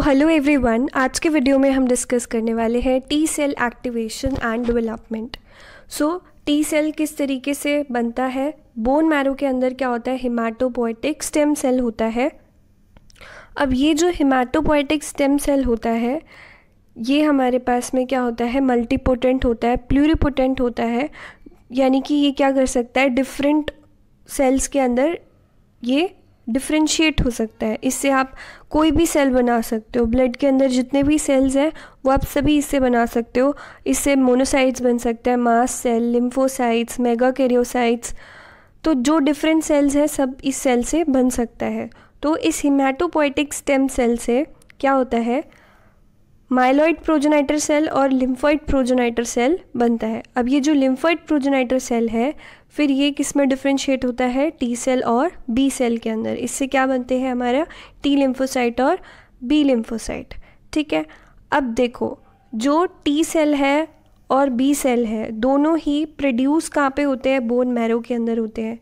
Hello everyone, आज के video में हम डिस्कस करने वाले हैं T cell activation and development. T cell किस तरीके से बनता है। बोन मैरो के अंदर क्या होता है, हिमेटोपोएटिक स्टेम सेल होता है। अब ये जो हिमेटोपोएटिक स्टेम सेल होता है ये हमारे पास में क्या होता है, मल्टीपोटेंट होता है, प्लूरिपोटेंट होता है। यानी कि ये क्या कर सकता है, डिफरेंट सेल्स के अंदर ये डिफ्रेंशिएट हो सकता है। इससे आप कोई भी सेल बना सकते हो। ब्लड के अंदर जितने भी सेल्स हैं वो आप सभी इससे बना सकते हो। इससे मोनोसाइट्स बन सकता है, मास्ट सेल, लिम्फोसाइट्स, मेगाकैरियोसाइट्स। तो जो डिफरेंट सेल्स हैं सब इस सेल से बन सकता है। तो इस हिमेटोपोएटिक स्टेम सेल से क्या होता है, माइलॉइड प्रोजेनाइटर सेल और लिम्फॉइड प्रोजेनाइटर सेल बनता है। अब ये जो लिम्फॉइड प्रोजेनाइटर सेल है फिर ये किस में डिफ्रेंशिएट होता है, टी सेल और बी सेल के अंदर। इससे क्या बनते हैं हमारा टी लिम्फोसाइट और बी लिम्फोसाइट। ठीक है। अब देखो, जो टी सेल है और बी सेल है दोनों ही प्रोड्यूस कहाँ पे होते हैं, बोन मैरो के अंदर होते हैं।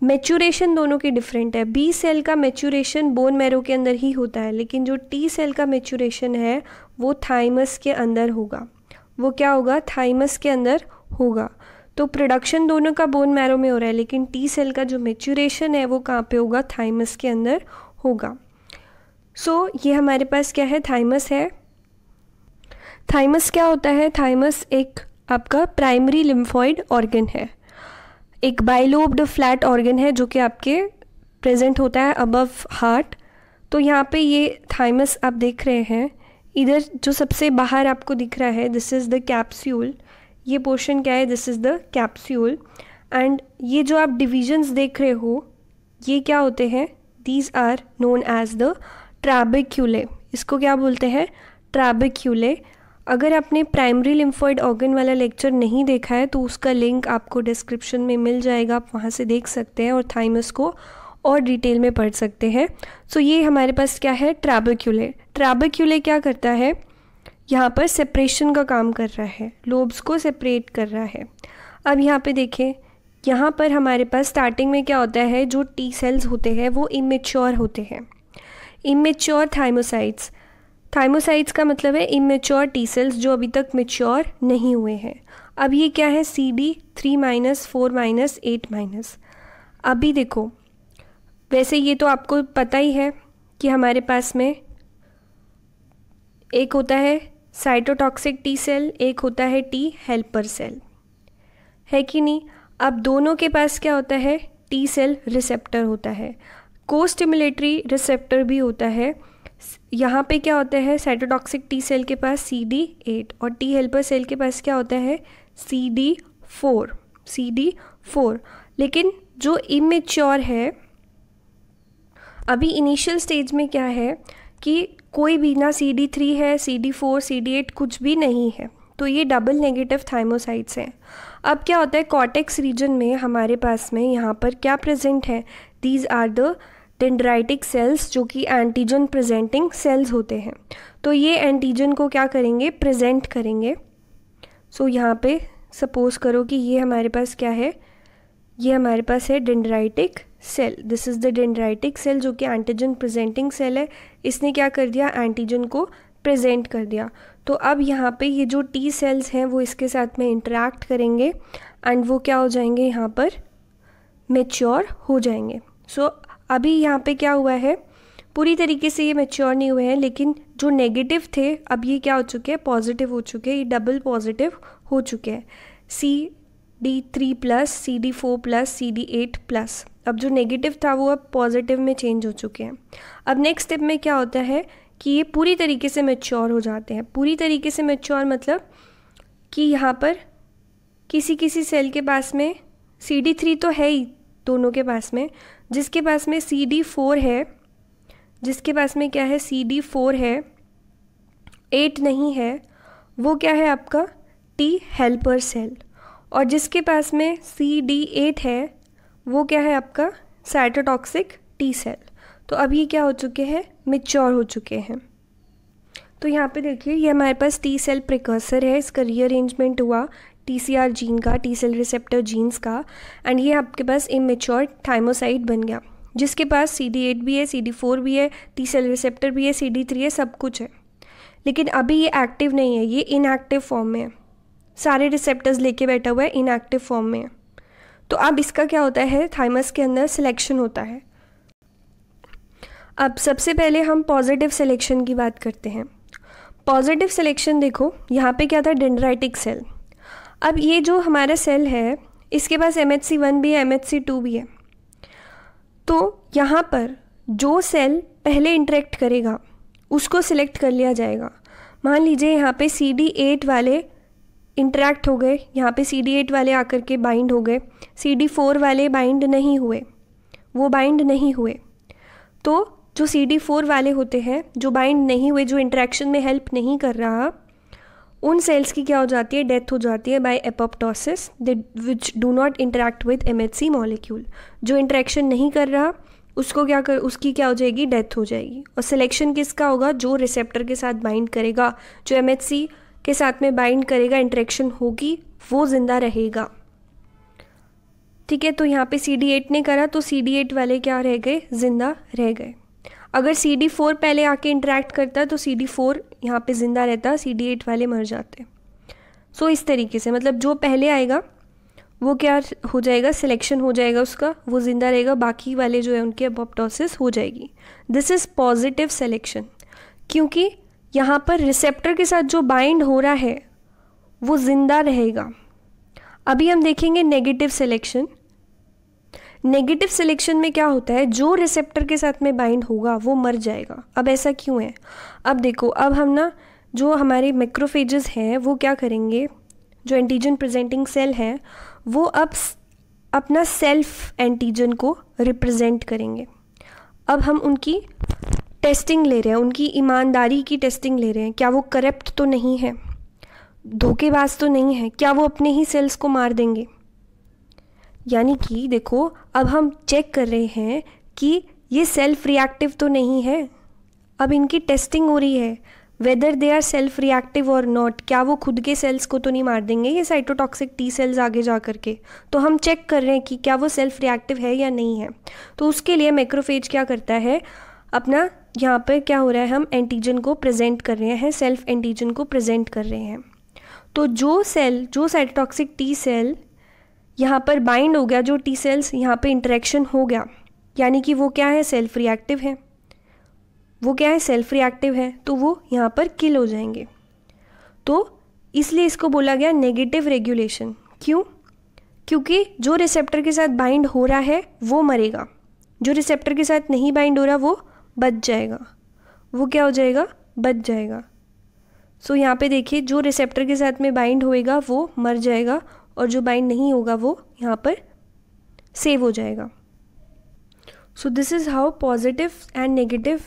मैच्योरेशन दोनों की डिफरेंट है। बी सेल का मैच्योरेशन बोन मैरो के अंदर ही होता है, लेकिन जो टी सेल का मैच्योरेशन है वो थाइमस के अंदर होगा। वो क्या होगा, थाइमस के अंदर होगा। तो प्रोडक्शन दोनों का बोन मैरो में हो रहा है, लेकिन टी सेल का जो मैच्योरेशन है वो कहाँ पे होगा, थाइमस के अंदर होगा। ये हमारे पास क्या है, थाइमस है। थाइमस क्या होता है, थाइमस एक आपका प्राइमरी लिम्फॉइड ऑर्गन है, एक बाइलोब्ड फ्लैट ऑर्गन है जो कि आपके प्रेजेंट होता है अबव हार्ट। तो यहाँ पे ये थाइमस आप देख रहे हैं, इधर जो सबसे बाहर आपको दिख रहा है दिस इज़ द कैप्सूल। ये पोर्शन क्या है, this is the capsule. And ये जो आप डिविजन्स देख रहे हो ये क्या होते हैं, these are known as the trabeculae. इसको क्या बोलते हैं, ट्रैबेक्यूले। अगर आपने प्राइमरी लिम्फॉइड ऑर्गन वाला लेक्चर नहीं देखा है तो उसका लिंक आपको डिस्क्रिप्शन में मिल जाएगा, आप वहाँ से देख सकते हैं और थाइमस को और डिटेल में पढ़ सकते हैं। ये हमारे पास क्या है, ट्रैबेक्यूले। ट्रैबेक्यूले क्या करता है, यहाँ पर सेपरेशन का काम कर रहा है, लोब्स को सेपरेट कर रहा है। अब यहाँ पे देखें, यहाँ पर हमारे पास स्टार्टिंग में क्या होता है, जो टी सेल्स होते हैं वो इमेच्योर होते हैं। इमेच्योर थाइमोसाइट्स, थाइमोसाइट्स का मतलब है इमेच्योर टी सेल्स जो अभी तक मेच्योर नहीं हुए हैं। अब ये क्या है, CD3-, 4-, 8-। अभी देखो, वैसे ये तो आपको पता ही है कि हमारे पास में एक होता है साइटोटॉक्सिक टी सेल, एक होता है टी हेल्पर सेल, है कि नहीं। अब दोनों के पास क्या होता है, टी सेल रिसेप्टर होता है, को स्टिमुलेटरी रिसेप्टर भी होता है। यहाँ पे क्या होता है, साइटोटॉक्सिक टी सेल के पास CD8 और टी हेल्पर सेल के पास क्या होता है, CD4। लेकिन जो इमेच्योर है, अभी इनिशियल स्टेज में क्या है कि कोई भी ना CD3 है, CD4, CD8 कुछ भी नहीं है। तो ये डबल नेगेटिव थाइमोसाइट्स हैं। अब क्या होता है, कॉर्टेक्स रीजन में हमारे पास में यहाँ पर क्या प्रेजेंट है, these are the dendritic cells जो कि एंटीजन प्रेजेंटिंग सेल्स होते हैं। तो ये एंटीजन को क्या करेंगे, प्रेजेंट करेंगे। यहाँ पे सपोज करो कि ये हमारे पास क्या है, ये हमारे पास है dendritic cell. This is the dendritic cell जो कि एंटीजन प्रेजेंटिंग सेल है। इसने क्या कर दिया, एंटीजन को प्रेजेंट कर दिया। तो अब यहाँ पे ये जो टी सेल्स हैं वो इसके साथ में इंटरेक्ट करेंगे एंड वो क्या हो जाएंगे, यहाँ पर मेच्योर हो जाएंगे। अभी यहाँ पे क्या हुआ है, पूरी तरीके से ये मैच्योर नहीं हुए हैं, लेकिन जो नेगेटिव थे अब ये क्या हो चुके हैं, पॉजिटिव हो चुके हैं, ये डबल पॉजिटिव हो चुके हैं। CD3+, CD4+, CD8+। अब जो नेगेटिव था वो अब पॉजिटिव में चेंज हो चुके हैं। अब नेक्स्ट स्टेप में क्या होता है कि ये पूरी तरीके से मैच्योर हो जाते हैं। पूरी तरीके से मैच्योर मतलब कि यहाँ पर किसी सेल के पास में CD3 तो है ही दोनों के पास में, जिसके पास में CD4 है, जिसके पास में क्या है, CD4 है, 8 नहीं है, वो क्या है आपका टी हेल्पर सेल। और जिसके पास में CD8 है वो क्या है आपका साइटोटॉक्सिक टी सेल। तो अब ये क्या हो चुके हैं, मेच्योर हो चुके हैं। तो यहाँ पे देखिए, ये हमारे पास टी सेल प्रिकर्सर है, इसका रीअरेंजमेंट हुआ TCR जीन का, टी सेल रिसेप्टर जीन्स का, एंड ये आपके पास इमेच्योर थाइमोसाइट बन गया। जिसके पास CD8 भी है, CD4 भी है, टी सेल रिसेप्टर भी है, CD3 है, सब कुछ है। लेकिन अभी ये एक्टिव नहीं है, ये इनएक्टिव फॉर्म में है, सारे रिसेप्टर्स लेके बैठा हुआ है, इनएक्टिव फॉर्म में है। तो अब इसका क्या होता है, थाइमस के अंदर सिलेक्शन होता है। अब सबसे पहले हम पॉजिटिव सिलेक्शन की बात करते हैं। पॉजिटिव सिलेक्शन देखो, यहाँ पे क्या था, डेंड्राइटिक सेल। अब ये जो हमारा सेल है इसके पास MHC1 भी है, MHC2 भी है। तो यहाँ पर जो सेल पहले इंटरेक्ट करेगा उसको सिलेक्ट कर लिया जाएगा। मान लीजिए यहाँ पे CD8 वाले इंटरेक्ट हो गए, यहाँ पे CD8 वाले आकर के बाइंड हो गए, CD4 वाले बाइंड नहीं हुए, वो बाइंड नहीं हुए। तो जो CD4 वाले होते हैं, जो बाइंड नहीं हुए, जो इंटरेक्शन में हेल्प नहीं कर रहा, उन सेल्स की क्या हो जाती है, डेथ हो जाती है by apoptosis, which do not interact with MHC molecule. जो इंटरेक्शन नहीं कर रहा उसकी क्या हो जाएगी, डेथ हो जाएगी। और सिलेक्शन किसका होगा, जो रिसेप्टर के साथ बाइंड करेगा, जो MHC के साथ में बाइंड करेगा, इंटरेक्शन होगी, वो जिंदा रहेगा। ठीक है, तो यहाँ पे CD8 ने करा तो CD8 वाले क्या रह गए, जिंदा रह गए। अगर CD4 पहले आके इंटरेक्ट करता तो CD4 यहाँ पे ज़िंदा रहता, CD8 वाले मर जाते। सो इस तरीके से, मतलब जो पहले आएगा वो क्या हो जाएगा, सिलेक्शन हो जाएगा उसका, वो ज़िंदा रहेगा, बाकी वाले जो है उनकी एपोप्टोसिस हो जाएगी। दिस इज़ पॉजिटिव सिलेक्शन, क्योंकि यहाँ पर रिसेप्टर के साथ जो बाइंड हो रहा है वो ज़िंदा रहेगा। अभी हम देखेंगे नेगेटिव सिलेक्शन। नेगेटिव सिलेक्शन में क्या होता है, जो रिसेप्टर के साथ में बाइंड होगा वो मर जाएगा। अब ऐसा क्यों है, अब देखो, अब हम ना जो हमारे मैक्रोफेजेस हैं वो क्या करेंगे, जो एंटीजन प्रेजेंटिंग सेल हैं वो अब अपना सेल्फ एंटीजन को रिप्रेजेंट करेंगे। अब हम उनकी टेस्टिंग ले रहे हैं, उनकी ईमानदारी की टेस्टिंग ले रहे हैं, क्या वो करप्ट तो नहीं है, धोखेबाज तो नहीं है, क्या वो अपने ही सेल्स को मार देंगे। यानी कि देखो, अब हम चेक कर रहे हैं कि ये सेल्फ रिएक्टिव तो नहीं है। अब इनकी टेस्टिंग हो रही है, whether they are self reactive और नॉट, क्या वो खुद के सेल्स को तो नहीं मार देंगे ये साइटोटॉक्सिक टी सेल्स आगे जा करके। तो हम चेक कर रहे हैं कि क्या वो सेल्फ रिएक्टिव है या नहीं है। तो उसके लिए मैक्रोफेज क्या करता है, अपना यहाँ पर क्या हो रहा है, हम एंटीजन को प्रेजेंट कर रहे हैं, सेल्फ एंटीजन को प्रेजेंट कर रहे हैं। तो जो सेल, जो साइटोटॉक्सिक टी सेल यहाँ पर बाइंड हो गया, जो टी सेल्स यहाँ पे इंटरेक्शन हो गया, यानी कि वो क्या है, सेल्फ रिएक्टिव है, वो क्या है, सेल्फ रिएक्टिव है, तो वो यहाँ पर किल हो जाएंगे। तो इसलिए इसको बोला गया नेगेटिव रेगुलेशन। क्यों, क्योंकि जो रिसेप्टर के साथ बाइंड हो रहा है वो मरेगा, जो रिसेप्टर के साथ नहीं बाइंड हो रहा वो बच जाएगा। वो क्या हो जाएगा, बच जाएगा। सो यहाँ पे देखिए, जो रिसेप्टर के साथ में बाइंड होएगा वो मर जाएगा, और जो बाइंड नहीं होगा वो यहाँ पर सेव हो जाएगा। So this is how positive and negative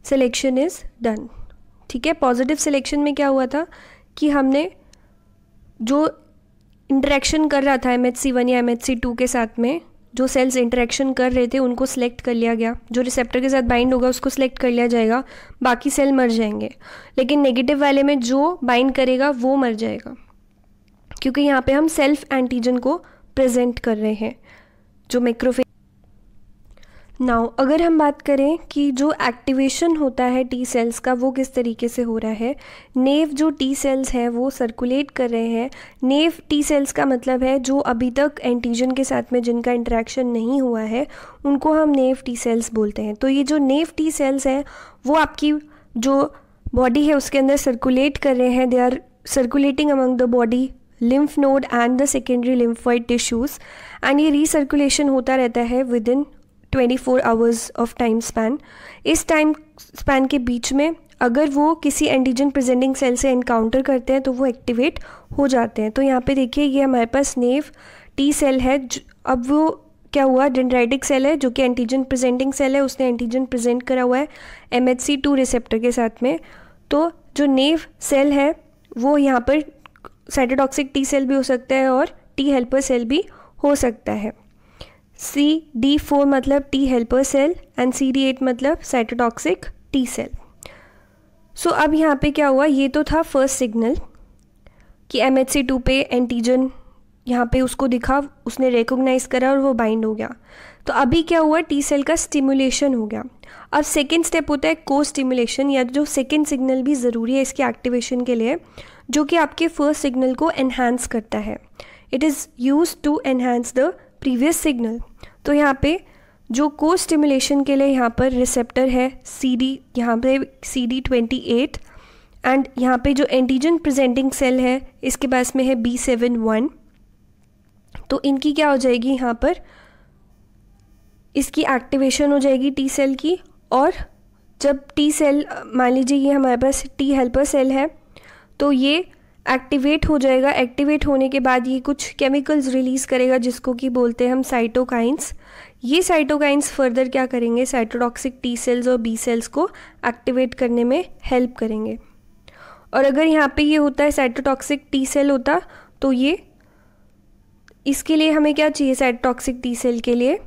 selection is done. ठीक है, पॉजिटिव सिलेक्शन में क्या हुआ था कि हमने जो इंटरेक्शन कर रहा था MHC1 या MHC2 के साथ में, जो सेल्स इंटरेक्शन कर रहे थे उनको सिलेक्ट कर लिया गया, जो रिसेप्टर के साथ बाइंड होगा उसको सिलेक्ट कर लिया जाएगा, बाकी सेल मर जाएंगे। लेकिन नेगेटिव वाले में जो बाइंड करेगा वो मर जाएगा, क्योंकि यहाँ पे हम सेल्फ एंटीजन को प्रेजेंट कर रहे हैं, जो मैक्रोफेज। नाउ अगर हम बात करें कि जो एक्टिवेशन होता है टी सेल्स का वो किस तरीके से हो रहा है, नेव जो टी सेल्स हैं वो सर्कुलेट कर रहे हैं। नेव टी सेल्स का मतलब है जो अभी तक एंटीजन के साथ में जिनका इंटरेक्शन नहीं हुआ है उनको हम नेव टी सेल्स बोलते हैं। तो ये जो नेव टी सेल्स हैं वो आपकी जो बॉडी है उसके अंदर सर्कुलेट कर रहे हैं, they are circulating among the body lymph node and the secondary lymphoid tissues, and ये रीसर्कुलेशन होता रहता है with in 24 hours of time span. इस टाइम स्पैन के बीच में अगर वो किसी एंटीजन प्रेजेंटिंग सेल से एनकाउंटर करते हैं तो वो एक्टिवेट हो जाते हैं। तो यहाँ पे देखिए, ये हमारे पास नेव टी सेल है। अब वो क्या हुआ, डेंड्राइटिक सेल है जो कि एंटीजन प्रेजेंटिंग सेल है, उसने एंटीजन प्रेजेंट करा हुआ है MHC2 रिसेप्टर के साथ में। तो जो नेव सेल है वो यहाँ पर साइटोटॉक्सिक टी सेल भी हो सकता है और टी हेल्पर सेल भी हो सकता है। CD4 मतलब T helper cell and CD8 मतलब साइटोटॉक्सिक टी सेल। सो अब यहाँ पे क्या हुआ, ये तो था फर्स्ट सिग्नल कि MHC2 पे एंटीजन यहाँ पे उसको दिखा, उसने रिकॉग्नाइज करा और वो बाइंड हो गया। तो अभी क्या हुआ, टी सेल का स्टिमुलेशन हो गया। अब सेकेंड स्टेप होता है को स्टिमुलेशन, या जो सेकेंड सिग्नल भी ज़रूरी है इसके एक्टिवेशन के लिए, जो कि आपके फर्स्ट सिग्नल को एनहांस करता है। It is use to enhance the previous signal. तो यहाँ पे जो को स्टिमुलेशन के लिए यहाँ पर रिसेप्टर है CD, यहाँ पे CD28, एंड यहाँ पे जो एंटीजन प्रेजेंटिंग सेल है इसके पास में है B71। तो इनकी क्या हो जाएगी, यहाँ पर इसकी एक्टिवेशन हो जाएगी टी सेल की। और जब टी सेल, मान लीजिए ये हमारे पास टी हेल्पर सेल है, तो ये एक्टिवेट हो जाएगा। एक्टिवेट होने के बाद ये कुछ केमिकल्स रिलीज़ करेगा जिसको कि बोलते हैं हम साइटोकाइंस। ये साइटोकाइंस फर्दर क्या करेंगे, साइटोटॉक्सिक टी सेल्स और बी सेल्स को एक्टिवेट करने में हेल्प करेंगे। और अगर यहाँ पे ये होता है साइटोटॉक्सिक टी सेल होता, तो ये इसके लिए हमें क्या चाहिए, साइटोटॉक्सिक टी सेल के लिए,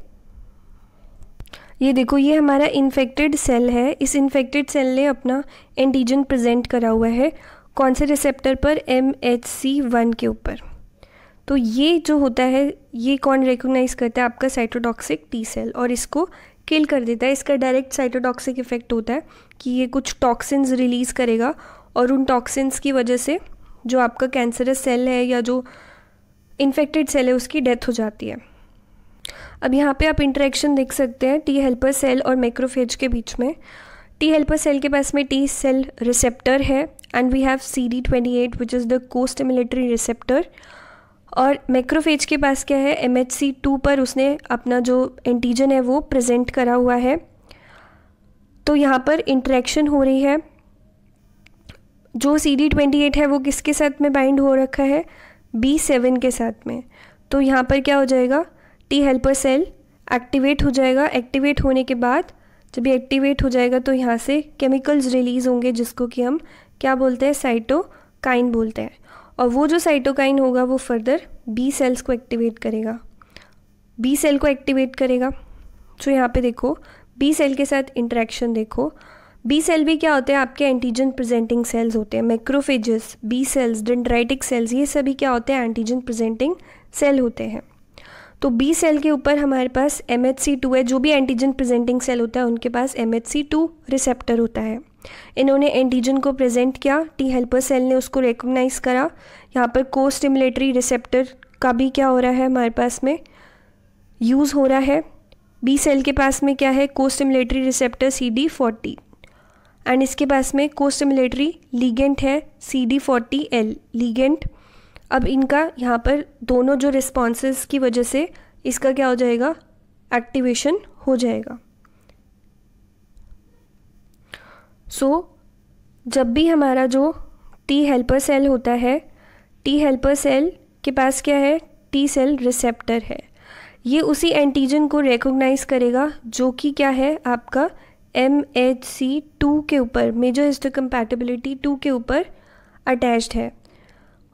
ये देखो ये हमारा इन्फेक्टेड सेल है। इस इन्फेक्टेड सेल ने अपना एंटीजन प्रेजेंट करा हुआ है कौन से रिसेप्टर पर, MHC1 के ऊपर। तो ये जो होता है ये कौन रिकॉग्नाइज करता है, आपका साइटोटॉक्सिक टी सेल, और इसको किल कर देता है। इसका डायरेक्ट साइटोटॉक्सिक इफेक्ट होता है कि ये कुछ टॉक्सिन्स रिलीज़ करेगा, और उन टॉक्सिन्स की वजह से जो आपका कैंसरस सेल है या जो इन्फेक्टेड सेल है उसकी डेथ हो जाती है। अब यहाँ पे आप इंटरेक्शन देख सकते हैं टी हेल्पर सेल और मैक्रोफेज के बीच में। टी हेल्पर सेल के पास में टी सेल रिसेप्टर है and we have CD28 which is the co stimulatory receptor. और मैक्रोफेज के पास क्या है, MHC2 पर उसने अपना जो एंटीजन है वो प्रेजेंट करा हुआ है। तो यहाँ पर इंटरेक्शन हो रही है। जो CD28 है वो किसके साथ में बाइंड हो रखा है, B7 के साथ में। तो यहाँ पर क्या हो जाएगा, टी हेल्पर सेल एक्टिवेट हो जाएगा। एक्टिवेट होने के बाद जब ये एक्टिवेट हो जाएगा तो यहाँ से केमिकल्स रिलीज़ होंगे जिसको कि हम क्या बोलते हैं, साइटोकाइन बोलते हैं। और वो जो साइटोकाइन होगा वो फर्दर बी सेल्स को एक्टिवेट करेगा, बी सेल को एक्टिवेट करेगा। तो यहाँ पे देखो बी सेल के साथ इंटरेक्शन देखो। बी सेल भी क्या होते हैं, आपके एंटीजन प्रेजेंटिंग सेल्स होते हैं। Macrophages, B cells, dendritic cells, ये सभी क्या होते हैं, एंटीजन प्रेजेंटिंग सेल होते हैं। तो बी सेल के ऊपर हमारे पास MHC2 है। जो भी एंटीजन प्रेजेंटिंग सेल होता है उनके पास MHC2 रिसेप्टर होता है। इन्होंने एंटीजन को प्रेजेंट किया, टी हेल्पर सेल ने उसको रिकॉग्नाइज करा। यहाँ पर को स्टिमुलेटरी रिसेप्टर का भी क्या हो रहा है, हमारे पास में यूज़ हो रहा है। बी सेल के पास में क्या है, को स्टिमुलेटरी रिसेप्टर CD40, एंड इसके पास में को स्टिमुलेटरी लीगेंट है CD40L लीगेंट। अब इनका यहाँ पर दोनों जो रिस्पॉन्सेस की वजह से इसका क्या हो जाएगा, एक्टिवेशन हो जाएगा। जब भी हमारा जो टी हेल्पर सेल होता है, टी हेल्पर सेल के पास क्या है, टी सेल रिसेप्टर है। ये उसी एंटीजन को रिकॉग्नाइज करेगा जो कि क्या है, आपका MHC2 के ऊपर, मेजर हिस्टोकम्पैटिबिलिटी 2 के ऊपर अटैच्ड है।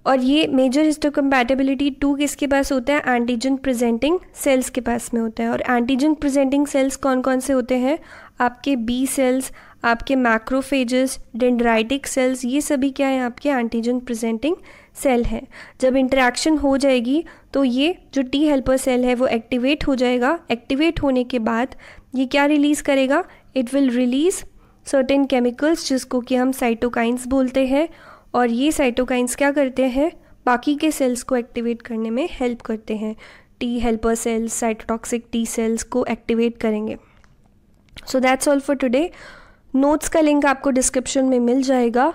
और ये मेजर हिस्टोकम्पैटिबिलिटी 2 किसके पास होता है, एंटीजन प्रेजेंटिंग सेल्स के पास में होता है। और एंटीजन प्रेजेंटिंग सेल्स कौन कौन से होते हैं, आपके बी सेल्स, आपके मैक्रोफेजेस, डेंड्राइटिक सेल्स, ये सभी क्या है, आपके एंटीजन प्रेजेंटिंग सेल हैं। जब इंटरेक्शन हो जाएगी तो ये जो टी हेल्पर सेल है वो एक्टिवेट हो जाएगा। एक्टिवेट होने के बाद ये क्या रिलीज़ करेगा, it will release certain chemicals जिसको कि हम साइटोकाइंस बोलते हैं। और ये साइटोकाइंस क्या करते हैं, बाकी के सेल्स को एक्टिवेट करने में हेल्प करते हैं। T helper cells, cytotoxic T cells को एक्टिवेट करेंगे। So that's all for today. Notes का लिंक आपको डिस्क्रिप्शन में मिल जाएगा।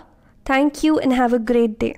Thank you and have a great day.